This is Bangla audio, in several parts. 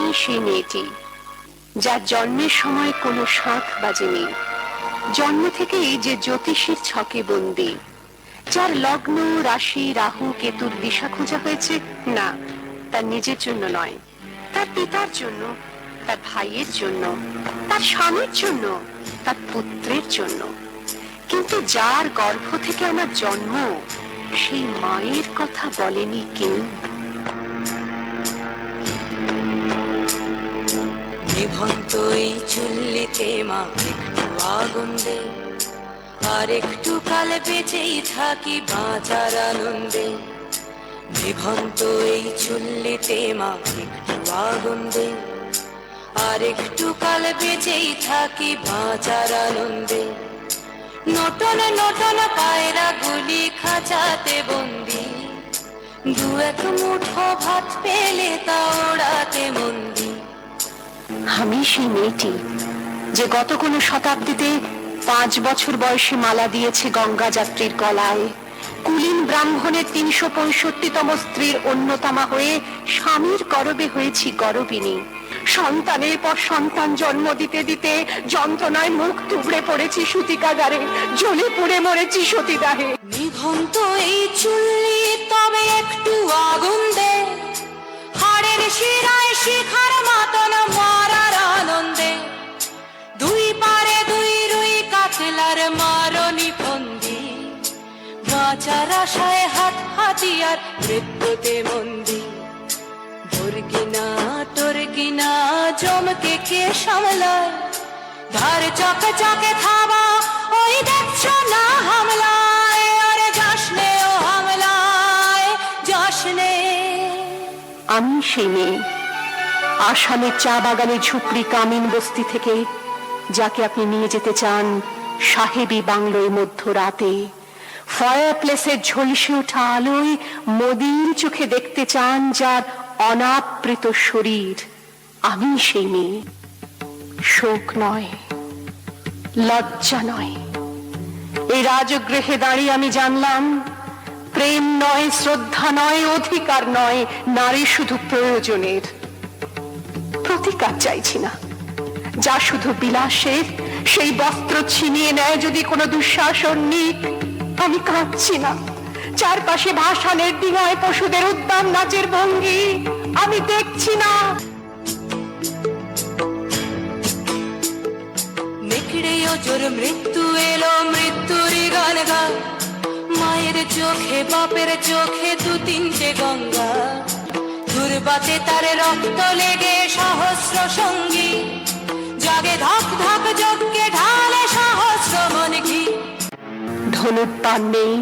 আমি সেই মেয়েটি যার জন্মের সময় কোনো শাঁখ বাজেনি, জন্ম থেকেই যে জ্যোতিষীর ছকে বন্দী, যার লগ্ন রাশি রাহু কেতুর দিশা খোঁজা হয়েছে না তার নিজের জন্য নয়, তার পিতার জন্য, তার ভাইয়ের জন্য, তার স্বামীর জন্য, তার পুত্রের জন্য। কিন্তু যার গর্ভ থেকে আমার জন্ম, সেই মায়ের কথা বলেনি কেউ। নিভন্ত এই চুল্লিতে মা একটু আগুন দে, আর একটু কাল বেঁচেই থাকি বাঁচার আনন্দে। নিভন্ত এই চুল্লিতে মা একটু আগুন দে, আর একটু কাল বেঁচেই থাকি বাঁচার আনন্দে। নটন নটন পায়রা গুলি খাঁচাতে বন্দি, দু এক মুঠো ভাত পেলে তা ওড়াতে মন্দি। আমি সেই মেয়েটি যে গত কোনো শতাব্দীতে 5 বছর বয়সে মালা দিয়েছে গঙ্গা যাত্রীর গলায়, কুলীন ব্রাহ্মণের 365তম স্ত্রীর অন্যতমা হয়ে স্বামীর গর্ভে হয়েছি গর্বিণী। সন্তানের পর সন্তান জন্ম দিতে দিতে যন্ত্রণায় মুখ টুকরে পড়েছি সূতিকাগারে, জ্বলে পুড়ে মরেছি সতীদাহে। নিভন্ত এই চুল্লি তবে একটু আগুন দে, হাড়ের শিরায় শিখার মতন মারার আনন্দে। দুই পারে দুই রুই কাতলার মারনি ফন্দি, বাঁচার আশায় হাত হাতিয়ার মৃত্যুতে মন্দি। তোর কিনা জমকে কে সামলায়, ধার চকে চকে থাবা ওই দেখছো না হামলায়। আরে যাসনে ও হামলায় যাসনে। আমি সেই মেয়ে, আসামের চা বাগানে ঝুপড়ি কামিন বস্তি থেকে যাকে আপনি নিয়ে যেতে চান সাহেবী বাংলোয় মধ্যরাতে। ফায়ার প্লেসের ঝলসে ওঠা আলোয় মদির চোখে দেখতে চান যার অনাবৃত শরীর। আমি সেই মেয়ে, শোক নয়, লজ্জা নয়। এই রাজগৃহে দাঁড়িয়ে আমি জানলাম প্রেম নয়, শ্রদ্ধা নয়, অধিকার নয়, নারী শুধু প্রয়োজনের। প্রতিকার চাইছি না, যা শুধু বিলাসের, সেই বস্ত্র ছিনিয়ে নেয় যদি কোনো দুঃশাসন নিক। আমি কাঁদছি না, চারপাশে ভাসানের ডিঙায় পশুদের উদ্দাম নাচের ভঙ্গি আমি দেখছি না। নেকড়ে জোর মৃত্যু এলো, মৃত্যুরই গান গা। মায়ের চোখে বাপের চোখে দু তিনটে গঙ্গা, দুর্বাতে তার রক্ত লেগে সহস্র সঙ্গী। জাগে ধক ধক যজ্ঞে ঢালে সহস্র মন ঘি। ধনুর্বাণ নেই,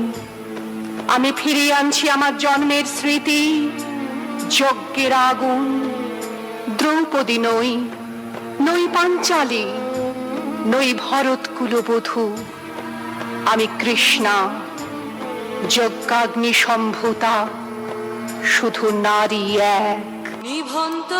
আমি ফিরিয়ে আনছি আমার জন্মের স্মৃতি। যজ্ঞের আগুন, দ্রৌপদী নই, নই পাঞ্চালী, নই ভরত কুলবধূ। আমি কৃষ্ণা, যজ্ঞাগ্নি সম্ভূতা, শুধু নারী এক। নিভন্ত